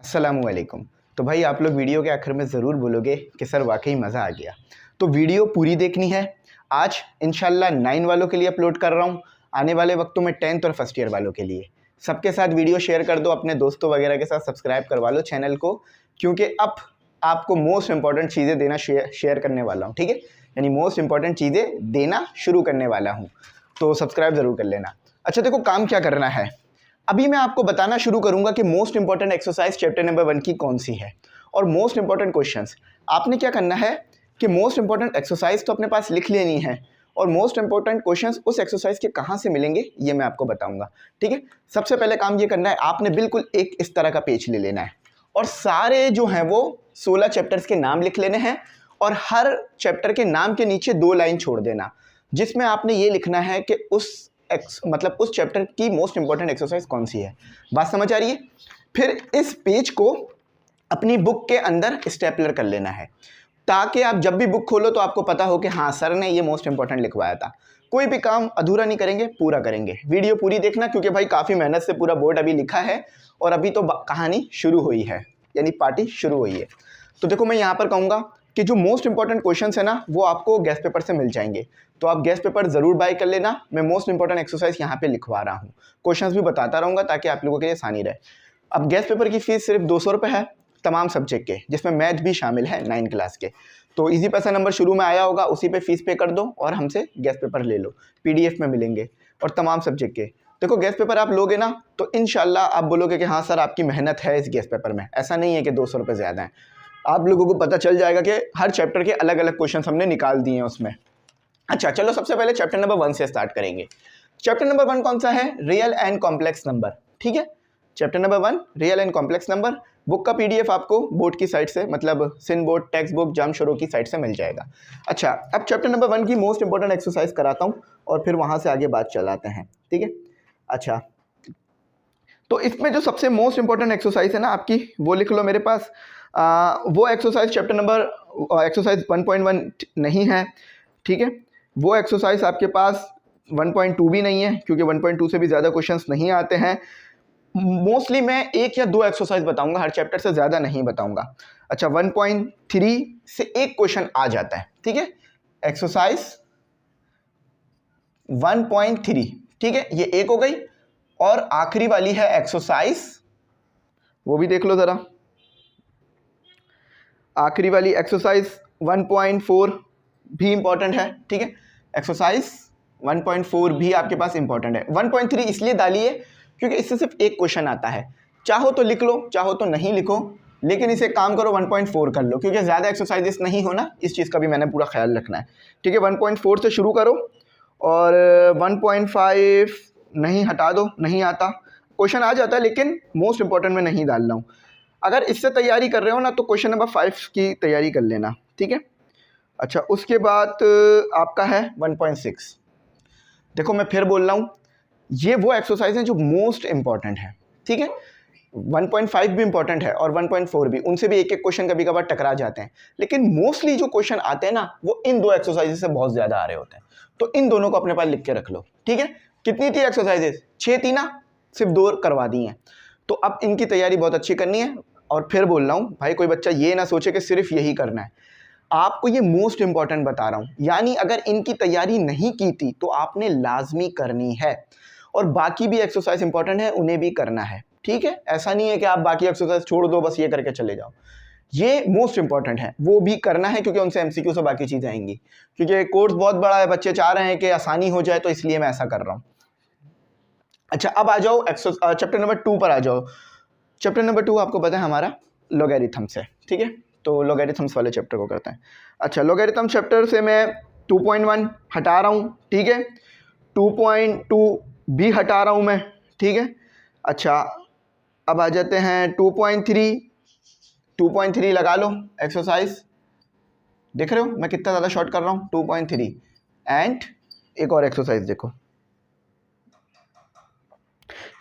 अस्सलामुअलैकुम। तो भाई आप लोग वीडियो के आखिर में ज़रूर बोलोगे कि सर वाकई मज़ा आ गया। तो वीडियो पूरी देखनी है। आज इंशाल्लाह 9 वालों के लिए अपलोड कर रहा हूँ, आने वाले वक्तों में 10th और फर्स्ट ईयर वालों के लिए। सबके साथ वीडियो शेयर कर दो, अपने दोस्तों वगैरह के साथ सब्सक्राइब करवा लो चैनल को, क्योंकि अब आपको मोस्ट इंपॉर्टेंट चीज़ें देना शेयर करने वाला हूँ, ठीक है। यानी मोस्ट इंपॉर्टेंट चीज़ें देना शुरू करने वाला हूँ, तो सब्सक्राइब ज़रूर कर लेना। अच्छा देखो, काम क्या करना है। अभी मैं आपको बताना शुरू करूंगा कि most important exercise chapter number 1 की कौन सी है और मोस्ट इंपॉर्टेंट क्वेश्चंस। आपने क्या करना है कि मोस्ट इंपॉर्टेंट एक्सरसाइज तो अपने पास लिख लेनी है और मोस्ट इंपॉर्टेंट क्वेश्चंस उस एक्सरसाइज के कहाँ से मिलेंगे ये मैं आपको बताऊंगा, ठीक है। सबसे पहले काम ये करना है, आपने बिल्कुल एक इस तरह का पेज ले लेना है और सारे जो हैं वो 16 चैप्टर्स के नाम लिख लेने हैं और हर चैप्टर के नाम के नीचे 2 लाइन छोड़ देना, जिसमें आपने ये लिखना है कि मतलब उस चैप्टर की मोस्ट इंपॉर्टेंट एक्सरसाइज कौन सी है। बात समझ आ रही है। फिर इस पेज को अपनी बुक के अंदर स्टेपलर कर लेना है, ताकि आप जब भी बुक खोलो तो आपको पता हो कि हाँ सर ने ये मोस्ट इंपॉर्टेंट लिखवाया था। कोई भी काम अधूरा नहीं करेंगे, पूरा करेंगे। वीडियो पूरी देखना, क्योंकि भाई काफ़ी मेहनत से पूरा बोर्ड अभी लिखा है और अभी तो कहानी शुरू हुई है, यानी पार्टी शुरू हुई है। तो देखो, मैं यहाँ पर कहूँगा कि जो मोस्ट इंपॉर्टेंट क्वेश्चंस है ना, वो आपको गैस पेपर से मिल जाएंगे, तो आप गैस पेपर ज़रूर बाय कर लेना। मैं मोस्ट इंपॉर्टेंट एक्सरसाइज यहाँ पे लिखवा रहा हूँ, क्वेश्चंस भी बताता रहूँगा ताकि आप लोगों के लिए आसानी रहे। अब गैस पेपर की फ़ीस सिर्फ 200 रुपये है तमाम सब्जेक्ट के, जिसमें मैथ भी शामिल है 9 क्लास के। तो इजी पैसा नंबर शुरू में आया होगा, उसी पे फीस पे कर दो और हमसे गैस पेपर ले लो, PDF में मिलेंगे और तमाम सब्जेक्ट के। देखो, गैस पेपर आप लोगे ना तो इंशाल्लाह आप बोलोगे कि हाँ सर आपकी मेहनत है इस गैस पेपर में। ऐसा नहीं है कि 200 रुपये ज़्यादा हैं, आप लोगों को पता चल जाएगा कि हर चैप्टर के अलग अलग क्वेश्चन हमने निकाल दिए हैं उसमें। अच्छा चलो, सबसे पहले चैप्टर नंबर 1 से स्टार्ट करेंगे। चैप्टर नंबर 1 कौन सा है? रियल एंड कॉम्प्लेक्स नंबर, ठीक है। Chapter number 1 real and complex number. Book का PDF आपको बोर्ड की साइट से, मतलब सिन बोर्ड टेक्स्ट बुक जामशोरो की साइट से मिल जाएगा। अच्छा, अब चैप्टर नंबर 1 की मोस्ट इंपॉर्टेंट एक्सरसाइज कराता हूँ और फिर वहाँ से आगे बात चलाते हैं, ठीक है। अच्छा, तो इसमें जो सबसे मोस्ट इंपॉर्टेंट एक्सरसाइज है ना आपकी, वो लिख लो मेरे पास। वो एक्सरसाइज चैप्टर नंबर एक्सरसाइज 1.1 नहीं है, ठीक है। वो एक्सरसाइज आपके पास 1.2 भी नहीं है, क्योंकि 1.2 से भी ज़्यादा क्वेश्चंस नहीं आते हैं। मोस्टली मैं 1 या 2 एक्सरसाइज बताऊंगा, हर चैप्टर से ज़्यादा नहीं बताऊंगा। अच्छा, 1.3 से एक क्वेश्चन आ जाता है, ठीक है। एक्सरसाइज 1.3, ठीक है, ये एक हो गई। और आखिरी वाली है एक्सरसाइज, वो भी देख लो ज़रा। आखिरी वाली एक्सरसाइज 1.4 भी इंपॉर्टेंट है, ठीक है। एक्सरसाइज 1.4 भी आपके पास इंपॉर्टेंट है। 1.3 इसलिए डालिए क्योंकि इससे सिर्फ एक क्वेश्चन आता है। चाहो तो लिख लो, चाहो तो नहीं लिखो, लेकिन इसे काम करो 1.4 कर लो, क्योंकि ज़्यादा एक्सरसाइजेस नहीं होना, इस चीज़ का भी मैंने पूरा ख्याल रखना है, ठीक है। 1.4 से शुरू करो और 1.5 नहीं, हटा दो, नहीं आता। क्वेश्चन आ जाता है लेकिन मोस्ट इंपॉर्टेंट में नहीं डाल रहा हूँ। अगर इससे तैयारी कर रहे हो ना तो क्वेश्चन नंबर 5 की तैयारी कर लेना, ठीक है। अच्छा, उसके बाद आपका है 1.6। देखो, मैं फिर बोल रहा हूँ, ये वो एक्सरसाइज है जो मोस्ट इंपॉर्टेंट है, ठीक है। 1.5 भी इंपॉर्टेंट है और 1.4 भी, उनसे भी एक एक क्वेश्चन कभी कभार टकरा जाते हैं, लेकिन मोस्टली जो क्वेश्चन आते हैं ना वो इन 2 एक्सरसाइजेज से बहुत ज़्यादा आ रहे होते हैं। तो इन दोनों को अपने पास लिख के रख लो, ठीक है। कितनी थी एक्सरसाइजेज? 6 थी ना, सिर्फ 2 करवा दी हैं। तो अब इनकी तैयारी बहुत अच्छी करनी है। और फिर बोल रहा हूँ भाई, कोई बच्चा ये ना सोचे कि सिर्फ यही करना है, आपको ये मोस्ट इंपॉर्टेंट बता रहा हूँ। यानी अगर इनकी तैयारी नहीं की थी तो आपने लाजमी करनी है, और बाकी भी एक्सरसाइज इंपॉर्टेंट है, उन्हें भी करना है, ठीक है। ऐसा नहीं है कि आप बाकी एक्सरसाइज छोड़ दो, बस ये करके चले जाओ। ये मोस्ट इंपॉर्टेंट है, वो भी करना है, क्योंकि उनसे MCQ से बाकी चीज़ें आएंगी। क्योंकि कोर्स बहुत बड़ा है, बच्चे चाह रहे हैं कि आसानी हो जाए, तो इसलिए मैं ऐसा कर रहा हूँ। अच्छा, अब आ जाओ चैप्टर नंबर 2 पर आ जाओ। चैप्टर नंबर 2 आपको पता है हमारा लॉगरिथम्स है, ठीक है। तो लॉगरिथम्स वाले चैप्टर को करते हैं। अच्छा, लॉगरिथम चैप्टर से मैं 2.1 हटा रहा हूँ, ठीक है। 2.2 भी हटा रहा हूँ मैं, ठीक है। अच्छा, अब आ जाते हैं 2.3। 2.3 लगा लो एक्सरसाइज, देख रहे हो मैं कितना ज़्यादा शॉर्ट कर रहा हूँ। 2.3 एंड एक और एक्सरसाइज देखो,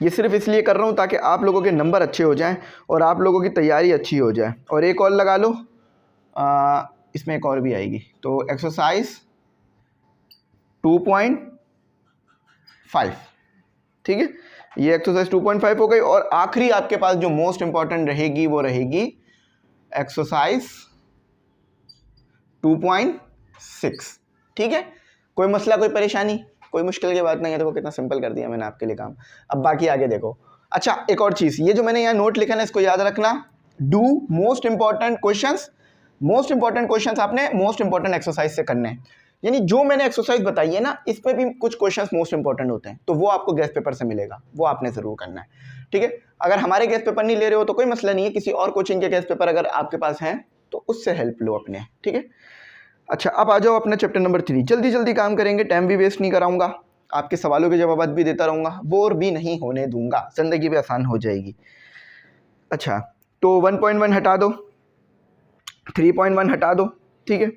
ये सिर्फ इसलिए कर रहा हूँ ताकि आप लोगों के नंबर अच्छे हो जाएं और आप लोगों की तैयारी अच्छी हो जाए। और एक और लगा लो, इसमें एक और भी आएगी। तो एक्सरसाइज 2.5, ठीक है। ये एक्सरसाइज 2.5 हो गई। और आखिरी आपके पास जो मोस्ट इंपॉर्टेंट रहेगी वो रहेगी एक्सरसाइज 2.6। ठीक है, कोई मसला, कोई परेशानी, कोई मुश्किल की बात नहीं है। देखो कितना सिंपल कर दिया मैंने आपके लिए काम। अब बाकी आगे देखो। अच्छा, एक और चीज़, ये जो मैंने यहाँ नोट लिखा ना, इसको याद रखना। Do most important questions, most important questions आपने मोस्ट इंपॉर्टेंट एक्सरसाइज से करने हैं। यानी जो मैंने एक्सरसाइज बताई है ना, इसमें भी कुछ क्वेश्चंस मोस्ट इंपॉर्टेंट होते हैं, तो वो आपको गेस्ट पेपर से मिलेगा, वो आपने ज़रूर करना है। ठीक है, अगर हमारे गेस्ट पेपर नहीं ले रहे हो तो कोई मसला नहीं है, किसी और कोचिंग के गेस्ट पेपर अगर आपके पास हैं तो उससे हेल्प लो अपने। ठीक है, अच्छा अब आ जाओ अपने चैप्टर नंबर 3। जल्दी जल्दी काम करेंगे, टाइम भी वेस्ट नहीं कराऊंगा, आपके सवालों के जवाब भी देता रहूँगा, बोर भी नहीं होने दूंगा, ज़िंदगी भी आसान हो जाएगी। अच्छा, तो 1.1 हटा दो, 3.1 हटा दो। ठीक है,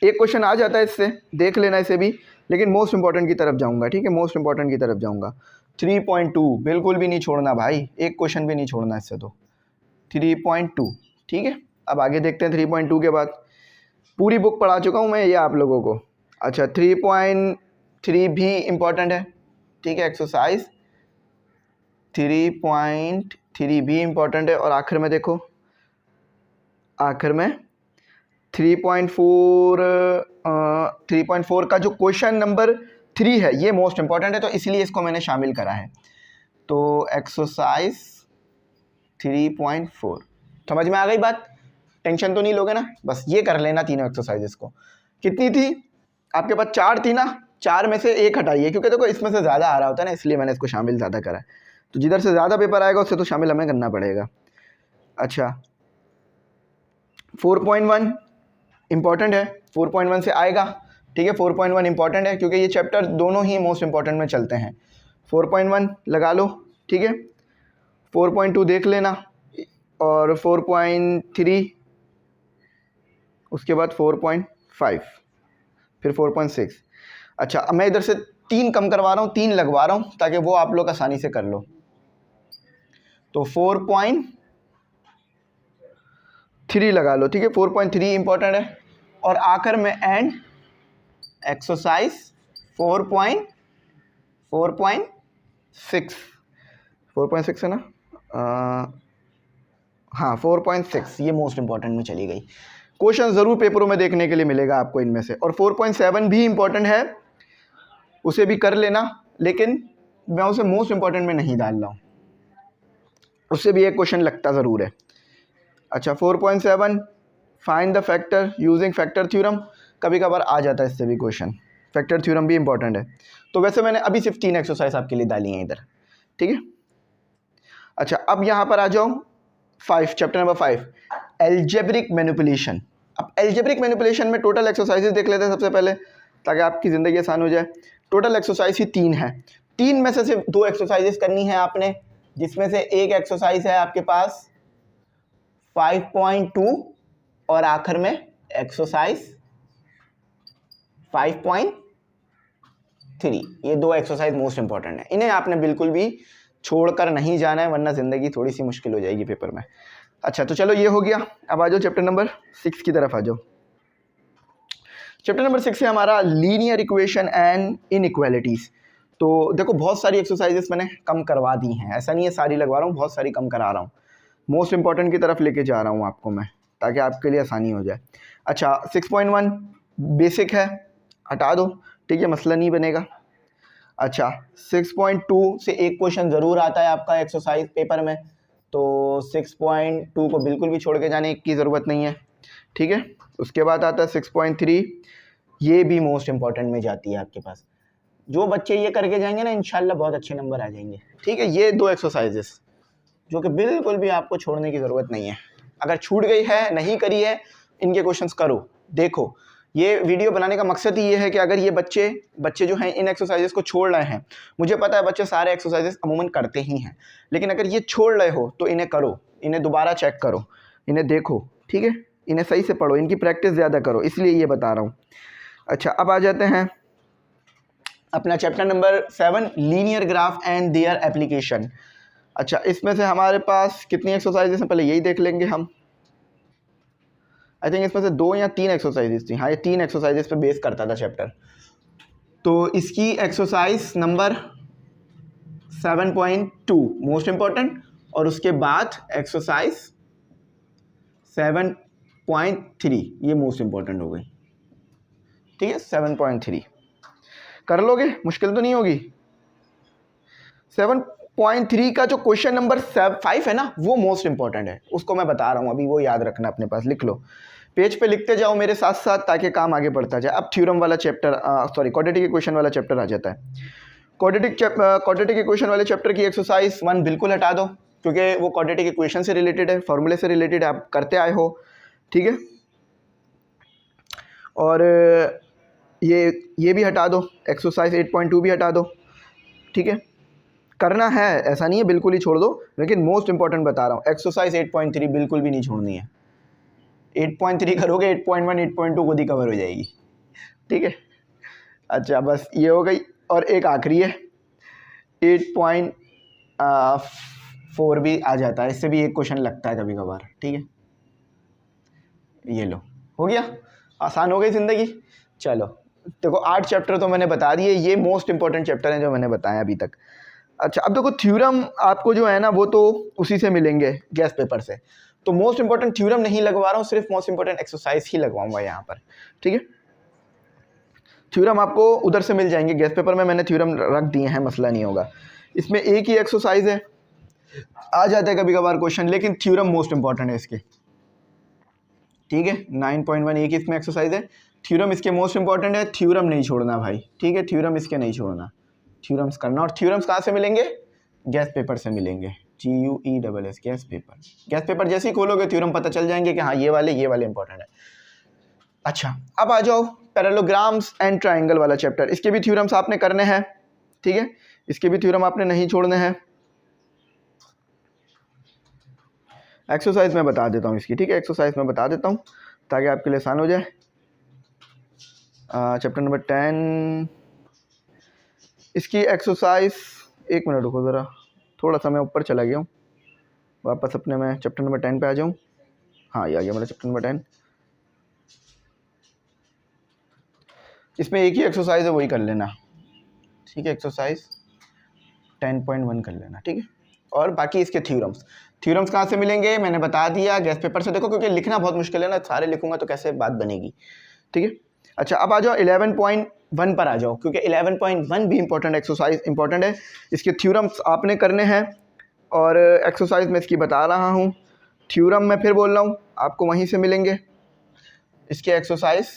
एक क्वेश्चन आ जाता है इससे, देख लेना इसे भी, लेकिन मोस्ट इंपॉर्टेंट की तरफ जाऊंगा। ठीक है, मोस्ट इंपॉर्टेंट की तरफ जाऊंगा। 3.2 बिल्कुल भी नहीं छोड़ना भाई, एक क्वेश्चन भी नहीं छोड़ना इससे। तो 3.2 ठीक है। अब आगे देखते हैं 3.2 के बाद। पूरी बुक पढ़ा चुका हूँ मैं ये आप लोगों को। अच्छा, 3.3 भी इम्पॉर्टेंट है। ठीक है, एक्सरसाइज 3.3 भी इम्पॉर्टेंट है। और आखिर में देखो, आखिर में 3.4 का जो क्वेश्चन नंबर 3 है ये मोस्ट इंपॉर्टेंट है, तो इसलिए इसको मैंने शामिल करा है। तो एक्सरसाइज 3.4 समझ में आ गई बात? टेंशन तो नहीं लोगे ना? बस ये कर लेना तीनों एक्सरसाइजेस को। कितनी थी आपके पास? 4 थी ना? 4 में से एक हटाइए, क्योंकि देखो इसमें से ज़्यादा आ रहा होता है ना, इसलिए मैंने इसको शामिल ज़्यादा करा है। तो जिधर से ज़्यादा पेपर आएगा उससे तो शामिल हमें करना पड़ेगा। अच्छा, 4.1 इंपॉर्टेंट है, 4.1 से आएगा। ठीक है, 4.1 इंपॉर्टेंट है क्योंकि ये चैप्टर दोनों ही मोस्ट इंपॉर्टेंट में चलते हैं। 4.1 लगा लो। ठीक है, 4.2 देख लेना, और 4.3, उसके बाद 4.5, फिर 4.6। अच्छा, अब मैं इधर से 3 कम करवा रहा हूँ, 3 लगवा रहा हूँ ताकि वो आप लोग आसानी से कर लो। तो 4.3 लगा लो। ठीक है, 4.3 इंपॉर्टेंट है। और आखिर में एंड एक्सरसाइज 4.6 है ना? हाँ, 4.6 ये मोस्ट इंपॉर्टेंट में चली गई। क्वेश्चन ज़रूर पेपरों में देखने के लिए मिलेगा आपको इनमें से। और 4.7 भी इंपॉर्टेंट है, उसे भी कर लेना, लेकिन मैं उसे मोस्ट इंपॉर्टेंट में नहीं डाल रहा हूँ, उससे भी एक क्वेश्चन लगता ज़रूर है। अच्छा, 4.7 find the factor using factor theorem, कभी कभार आ जाता है इससे भी क्वेश्चन। फैक्टर थ्योरम भी इंपॉर्टेंट है। तो वैसे मैंने अभी सिर्फ 3 एक्सरसाइज आपके लिए डाली हैं इधर। ठीक है, अच्छा अब यहाँ पर आ जाओ 5, चैप्टर नंबर 5, एल्जेब्रिक मैनिपुलेशन। अब एल्जेब्रिक मैनिपुलेशन में टोटल एक्सरसाइजेज देख लेते हैं सबसे पहले, ताकि आपकी ज़िंदगी आसान हो जाए। टोटल एक्सरसाइज ही 3 है। 3 में से सिर्फ 2 एक्सरसाइजेज करनी है आपने, जिसमें से एक एक्सरसाइज है आपके पास 5.2 और आखिर में एक्सरसाइज 5.3। ये 2 एक्सरसाइज मोस्ट इंपॉर्टेंट है, इन्हें आपने बिल्कुल भी छोड़कर नहीं जाना है, वरना ज़िंदगी थोड़ी सी मुश्किल हो जाएगी पेपर में। अच्छा, तो चलो ये हो गया। अब आ जाओ चैप्टर नंबर 6 की तरफ आ जाओ। चैप्टर नंबर 6 है हमारा लीनियर इक्वेशन एंड इनइक्वालिटीज़। तो देखो बहुत सारी एक्सरसाइजेस मैंने कम करवा दी हैं, ऐसा नहीं है सारी लगवा रहा हूँ, बहुत सारी कम करा रहा हूँ। मोस्ट इंपॉर्टेंट की तरफ लेके जा रहा हूँ आपको मैं, ताकि आपके लिए आसानी हो जाए। अच्छा, 6.1 बेसिक है, हटा दो। ठीक है, मसला नहीं बनेगा। अच्छा, 6.2 से एक क्वेश्चन ज़रूर आता है आपका एक्सरसाइज पेपर में, तो 6.2 को बिल्कुल भी छोड़ के जाने की ज़रूरत नहीं है। ठीक है, उसके बाद आता है 6.3, ये भी मोस्ट इंपॉर्टेंट में जाती है आपके पास। जो बच्चे ये करके जाएंगे ना, इंशाल्लाह बहुत अच्छे नंबर आ जाएंगे। ठीक है, ये 2 एक्सरसाइजेस जो कि बिल्कुल भी आपको छोड़ने की ज़रूरत नहीं है। अगर छूट गई है, नहीं करी है, इनके क्वेश्चंस करो। देखो, ये वीडियो बनाने का मकसद ही ये है कि अगर ये बच्चे जो हैं इन एक्सरसाइजेस को छोड़ रहे हैं, मुझे पता है बच्चे सारे एक्सरसाइजेस अमूमन करते ही हैं, लेकिन अगर ये छोड़ रहे हो तो इन्हें करो, इन्हें दोबारा चेक करो, इन्हें देखो। ठीक है, इन्हें सही से पढ़ो, इनकी प्रैक्टिस ज़्यादा करो, इसलिए ये बता रहा हूँ। अच्छा, अब आ जाते हैं अपना chapter number 7, linear graph and their application. अच्छा, इसमें से हमारे पास कितनी एक्सरसाइजेस हैं पहले यही देख लेंगे हम। आई थिंक इसमें से 2 या 3 एक्सरसाइजेस थी। हाँ, ये 3 एक्सरसाइजेस पे बेस करता था चैप्टर। तो इसकी एक्सरसाइज नंबर 7.2 मोस्ट इंपॉर्टेंट, और उसके बाद एक्सरसाइज 7.3 ये मोस्ट इंपॉर्टेंट हो गई। ठीक है, 7.3 कर लोगे, मुश्किल तो नहीं होगी। 7.3 का जो क्वेश्चन नंबर 5 है ना, वो मोस्ट इंपॉर्टेंट है, उसको मैं बता रहा हूँ अभी, वो याद रखना, अपने पास लिख लो, पेज पे लिखते जाओ मेरे साथ साथ, ताकि काम आगे बढ़ता जाए। अब थ्योरम वाला चैप्टर, सॉरी क्वाड्रेटिक इक्वेशन वाला चैप्टर आ जाता है। क्वाड्रेटिक इक्वेशन वाले चैप्टर की एक्सरसाइज 1 बिल्कुल हटा दो, क्योंकि वो क्वाड्रेटिक इक्वेशन से रिलेटेड है, फॉर्मूले से रिलेटेड है, आप करते आए हो। ठीक है, और ये भी हटा दो, एक्सरसाइज 8.2 भी हटा दो। ठीक है, करना है, ऐसा नहीं है बिल्कुल ही छोड़ दो, लेकिन मोस्ट इंपॉर्टेंट बता रहा हूँ, एक्सरसाइज 8.3 बिल्कुल भी नहीं छोड़नी है। 8.3 करोगे 8.1 8.2 खुद ही कवर हो जाएगी। ठीक है, अच्छा बस ये हो गई, और एक आखिरी है 8.4 भी आ जाता है, इससे भी एक क्वेश्चन लगता है कभी कभार। ठीक है, ये लो, हो गया, आसान हो गई ज़िंदगी। चलो देखो, 8 चैप्टर तो मैंने बता दिए, ये मोस्ट इंपॉर्टेंट चैप्टर हैं जो मैंने बताया अभी तक। अच्छा, अब देखो थ्योरम आपको जो है ना, वो तो उसी से मिलेंगे, गैस पेपर से, तो मोस्ट इंपॉर्टेंट थ्योरम नहीं लगवा रहा हूँ, सिर्फ मोस्ट इंपॉर्टेंट एक्सरसाइज ही लगवाऊंगा यहाँ पर। ठीक है, थ्योरम आपको उधर से मिल जाएंगे, गैस पेपर में मैंने थ्योरम रख दिए हैं, मसला नहीं होगा। इसमें एक ही एक्सरसाइज है, आ जाता है कभी कभार क्वेश्चन, लेकिन थ्योरम मोस्ट इंपॉर्टेंट है इसके। ठीक है, 9.1 एक इसमें एक्सरसाइज है, थ्योरम इसके मोस्ट इंपॉर्टेंट है, थ्योरम नहीं छोड़ना भाई। ठीक है, थ्योरम इसके नहीं छोड़ना, थ्योरम्स करना। और थ्योरम्स कहाँ से मिलेंगे? गैस पेपर से मिलेंगे, GUESS gas paper. Gas paper जैसे ही खोलोगे थ्योरम पता चल जाएंगे कि हाँ ये वाले इंपॉर्टेंट है। अच्छा, अब आ जाओ पैरेललोग्राम्स एंड ट्राइंगल वाला चैप्टर, इसके भी थ्योरम्स आपने करने हैं। ठीक है, इसके भी थ्योरम आपने नहीं छोड़ने हैं। एक्सरसाइज मैं बता देता हूँ इसकी। ठीक है, एक्सरसाइज मैं बता देता हूँ ताकि आपके लिए आसान हो जाए। चैप्टर नंबर 10, इसकी एक्सरसाइज, एक मिनट रुको ज़रा, थोड़ा सा मैं ऊपर चला गया हूँ, वापस अपने मैं चैप्टर नंबर 10 पे आ जाऊँ। हाँ, ये आ गया मेरा चैप्टर नंबर 10। इसमें एक ही एक्सरसाइज है, वही कर लेना। ठीक है, एक्सरसाइज 10.1 कर लेना। ठीक है, और बाकी इसके थ्योरम्स कहाँ से मिलेंगे मैंने बता दिया, गैस पेपर से। देखो क्योंकि लिखना बहुत मुश्किल है ना, सारे लिखूंगा तो कैसे बात बनेगी। ठीक है, अच्छा अब आ जाओ 11.1 पर आ जाओ, क्योंकि 11.1 भी इंपॉर्टेंट एक्सरसाइज इंपॉर्टेंट है, इसके थ्योरम्स आपने करने हैं, और एक्सरसाइज मैं इसकी बता रहा हूँ। थ्योरम मैं फिर बोल रहा हूँ, आपको वहीं से मिलेंगे। इसके एक्सरसाइज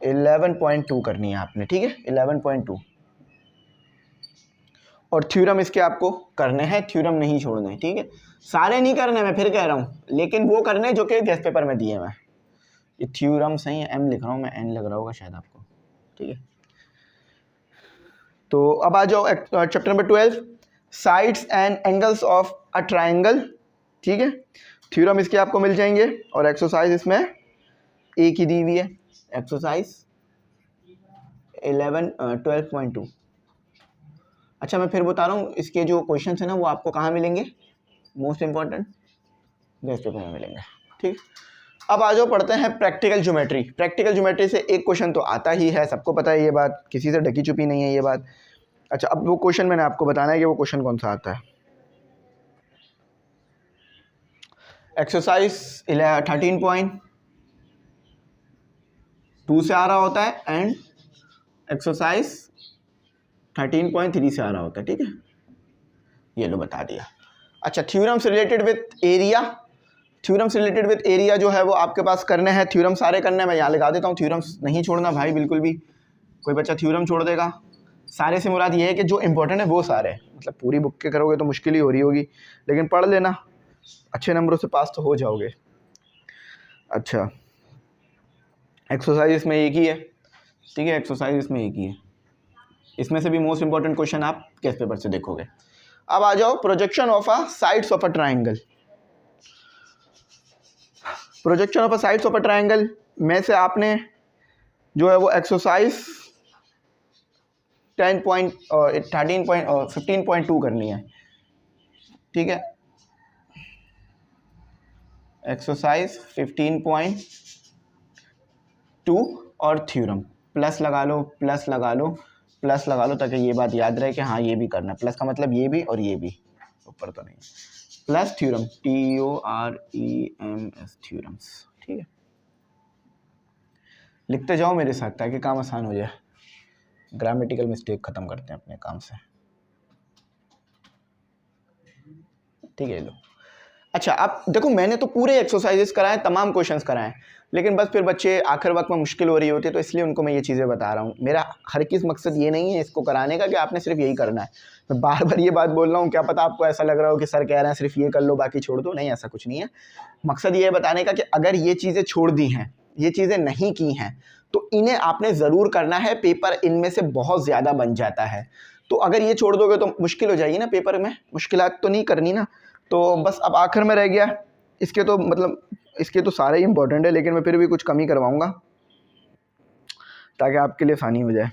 11.2 करनी है आपने। ठीक है, 11.2, और थ्योरम इसके आपको करने हैं, थ्योरम नहीं छोड़ने हैं। ठीक है, सारे नहीं करने, मैं फिर कह रहा हूँ, लेकिन वो करने जो कि गैस पेपर में दिए मैं। ये थ्योरम सही है, M लिख रहा हूँ मैं, N लग रहा होगा शायद आपको। ठीक है, तो अब आ जाओ chapter number 12, sides and angles of a triangle. ठीक है, थ्योरम इसके आपको मिल जाएंगे, और एक्सरसाइज इसमें एक ही दी हुई है, एक्सरसाइज 12.2। अच्छा मैं फिर बता रहा हूँ, इसके जो क्वेश्चन है ना, वो आपको कहाँ मिलेंगे? मोस्ट इंपॉर्टेंट गैस पेपर में मिलेंगे। ठीक, अब आ जाओ पढ़ते हैं प्रैक्टिकल ज्योमेट्री। प्रैक्टिकल ज्योमेट्री से एक क्वेश्चन तो आता ही है, सबको पता है ये बात, किसी से ढकी छुपी नहीं है ये बात। अच्छा, अब वो क्वेश्चन मैंने आपको बताना है कि वो क्वेश्चन कौन सा आता है। एक्सरसाइज 13.2 से आ रहा होता है, एंड एक्सरसाइज 13.3 से आ रहा होता है। ठीक है, ये लो बता दिया। अच्छा, theorems related with area, theorems related with area जो है वो आपके पास करने हैं, थ्योरम सारे करने हैं, मैं यहाँ लगा देता हूँ। थ्योरम्स नहीं छोड़ना भाई बिल्कुल भी, कोई बच्चा थ्योरम छोड़ देगा। सारे से मुराद ये है कि जो इंपॉर्टेंट है वो सारे, मतलब पूरी बुक के करोगे तो मुश्किल ही हो रही होगी, लेकिन पढ़ लेना, अच्छे नंबरों से पास तो हो जाओगे। अच्छा, एक्सरसाइज इसमें एक ही है। ठीक है, एक्सरसाइज इसमें एक ही है, इसमें से भी मोस्ट इंपॉर्टेंट क्वेश्चन आप गैस पेपर से देखोगे। अब आ जाओ projection of a sides of a triangle. Projection of a sides of a triangle में से आपने जो है वो एक्सरसाइज 15.2 करनी है। ठीक है, एक्सरसाइज 15.2 और थ्योरम, प्लस लगा लो, प्लस लगा लो, प्लस लगा लो ताकि ये बात याद रहे कि हाँ ये भी करना है। प्लस का मतलब ये भी और ये भी, ऊपर तो नहीं, प्लस थ्योरम, TOREMS थ्योरम्स, ठीक है। लिखते जाओ मेरे साथ ताकि काम आसान हो जाए, ग्रामेटिकल मिस्टेक ख़त्म करते हैं अपने काम से, ठीक है। लो अच्छा, अब देखो मैंने तो पूरे एक्सरसाइजेस कराए, तमाम क्वेश्चंस कराए, लेकिन बस फिर बच्चे आखिर वक्त में मुश्किल हो रही होती है, तो इसलिए उनको मैं ये चीज़ें बता रहा हूँ। मेरा हर किस मकसद ये नहीं है इसको कराने का कि आपने सिर्फ यही करना है। मैं बार बार ये बात बोल रहा हूँ, क्या पता आपको ऐसा लग रहा हो कि सर कह रहे हैं सिर्फ ये कर लो बाकी छोड़ दो। नहीं, ऐसा कुछ नहीं है। मकसद ये है बताने का कि अगर ये चीज़ें छोड़ दी हैं, ये चीज़ें नहीं की हैं, तो इन्हें आपने ज़रूर करना है। पेपर इनमें से बहुत ज़्यादा बन जाता है, तो अगर ये छोड़ दोगे तो मुश्किल हो जाएगी ना पेपर में, मुश्किलात तो नहीं करनी ना। तो बस अब आखिर में रह गया, इसके तो मतलब इसके तो सारे ही इंपॉर्टेंट है, लेकिन मैं फिर भी कुछ कमी करवाऊंगा ताकि आपके लिए आसानी हो जाए।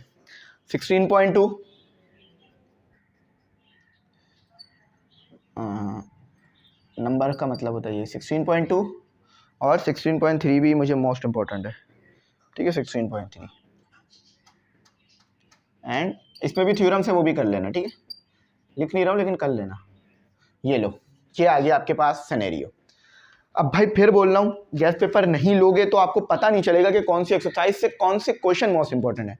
16.2 नंबर का मतलब होता है ये 16.2, और 16.3 भी मुझे मोस्ट इंपॉर्टेंट है, ठीक है। 16.3 एंड इसमें भी थ्योरम्स है, वो भी कर लेना, ठीक है। लिख नहीं रहा हूँ लेकिन कर लेना। ये लो, ये आ गया आपके पास सिनेरियो। अब भाई फिर बोल रहा हूँ, गैस पेपर नहीं लोगे तो आपको पता नहीं चलेगा कि कौन सी एक्सरसाइज से कौन से क्वेश्चन मोस्ट इंपॉर्टेंट है।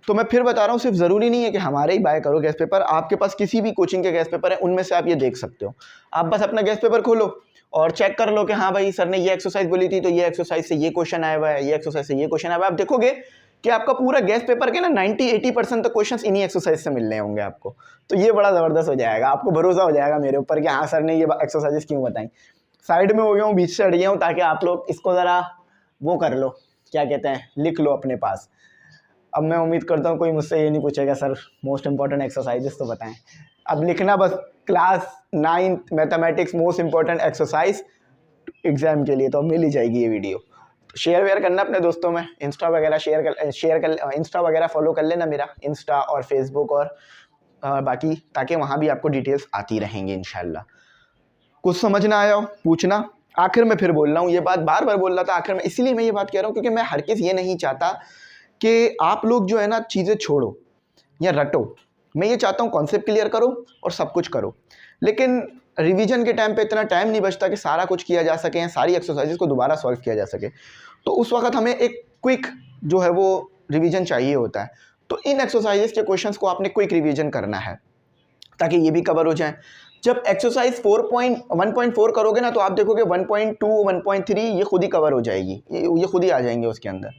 तो मैं फिर बता रहा हूँ, सिर्फ ज़रूरी नहीं है कि हमारे ही बाय करो गैस पेपर, आपके पास किसी भी कोचिंग के गैस पेपर है, उनमें से आप ये देख सकते हो। आप बस अपना गैस पेपर खोलो और चेक कर लो कि हाँ भाई सर ने ये एक्सरसाइज बोली थी, तो ये एक्सरसाइज से ये क्वेश्चन आया हुआ है, ये एक्सरसाइज से ये क्वेश्चन आया हुआ है। आप देखोगे कि आपका पूरा गैस पेपर के ना 90-80% तक क्वेश्चन इन्हीं एक्सरसाइज से मिलने होंगे आपको। तो ये बड़ा ज़बरदस्त हो जाएगा, आपको भरोसा हो जाएगा मेरे ऊपर कि हाँ सर ने ये एक्सरसाइजेस क्यों बताई। साइड में हो गया हूँ, बीच से हट गया हूँ, ताकि आप लोग इसको ज़रा वो कर लो, क्या कहते हैं, लिख लो अपने पास। अब मैं उम्मीद करता हूँ कोई मुझसे ये नहीं पूछेगा सर मोस्ट इंपॉर्टेंट एक्सरसाइजेस तो बताएं। अब लिखना बस class 9th mathematics most important exercise exam के लिए, तो मिल ही जाएगी ये वीडियो। शेयर वेयर करना अपने दोस्तों में, इंस्टा वगैरह शेयर कर इंस्टा वगैरह फॉलो कर लेना मेरा, इंस्टा और फेसबुक और बाकी, ताकि वहाँ भी आपको डिटेल्स आती रहेंगी इंशाल्लाह। कुछ समझ ना आया हो पूछना। आखिर में फिर बोल रहा हूँ, ये बात बार बार बोल रहा था आखिर में, इसलिए मैं ये बात कह रहा हूँ क्योंकि मैं हर किस ये नहीं चाहता कि आप लोग जो है ना चीज़ें छोड़ो या रटो। मैं ये चाहता हूँ कॉन्सेप्ट क्लियर करो और सब कुछ करो, लेकिन रिवीजन के टाइम पे इतना टाइम नहीं बचता कि सारा कुछ किया जा सके, सारी एक्सरसाइजेस को दोबारा सॉल्व किया जा सके। तो उस वक्त हमें एक क्विक जो है वो रिवीजन चाहिए होता है। तो इन एक्सरसाइजेस के क्वेश्चंस को आपने क्विक रिवीजन करना है ताकि ये भी कवर हो जाए। जब एक्सरसाइज 1.4 करोगे ना, तो आप देखोगे 1.2 1.3 ये खुद ही कवर हो जाएगी, ये खुद ही आ जाएंगे उसके अंदर।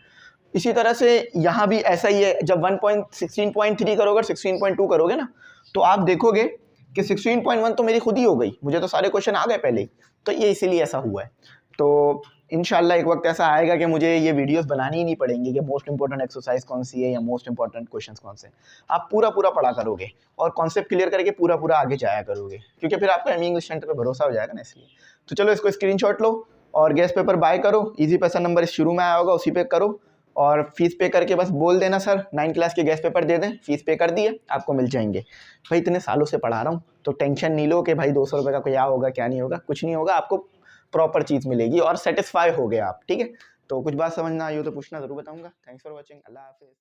इसी तरह से यहाँ भी ऐसा ही है, जब 16.3 करोगे 16.2 करोगे ना, तो आप देखोगे कि 16.1 तो मेरी खुद ही हो गई, मुझे तो सारे क्वेश्चन आ गए पहले ही। तो ये इसीलिए ऐसा हुआ है। तो इंशाल्लाह एक वक्त ऐसा आएगा कि मुझे ये वीडियोस बनानी ही नहीं पड़ेंगी कि मोस्ट इंपॉर्टेंट एक्सरसाइज कौन सी है या मोस्ट इंपॉर्टेंट क्वेश्चंस कौन से। आप पूरा पढ़ा करोगे और कॉन्सेप्ट क्लियर करके पूरा आगे जाया करोगे, क्योंकि फिर आपका एम इंग्लिश सेंटर पर भरोसा हो जाएगा ना, इसलिए। तो चलो इसको स्क्रीनशॉट लो और गैस पेपर बाय करो। ईजी पैसा नंबर शुरू में आया होगा, उसी पे करो और फीस पे करके बस बोल देना सर 9 क्लास के गैस पेपर दे दें, फीस पे कर दिए, आपको मिल जाएंगे। भाई इतने सालों से पढ़ा रहा हूँ, तो टेंशन नहीं लो कि भाई 200 रुपये का क्या होगा क्या नहीं होगा, कुछ नहीं होगा, आपको प्रॉपर चीज़ मिलेगी और सेटिस्फाई हो गए आप, ठीक है। तो कुछ बात समझ ना आई हो तो पूछना, ज़रूर बताऊँगा। थैंक्स फॉर वॉचिंग, अल्लाह हाफिज़।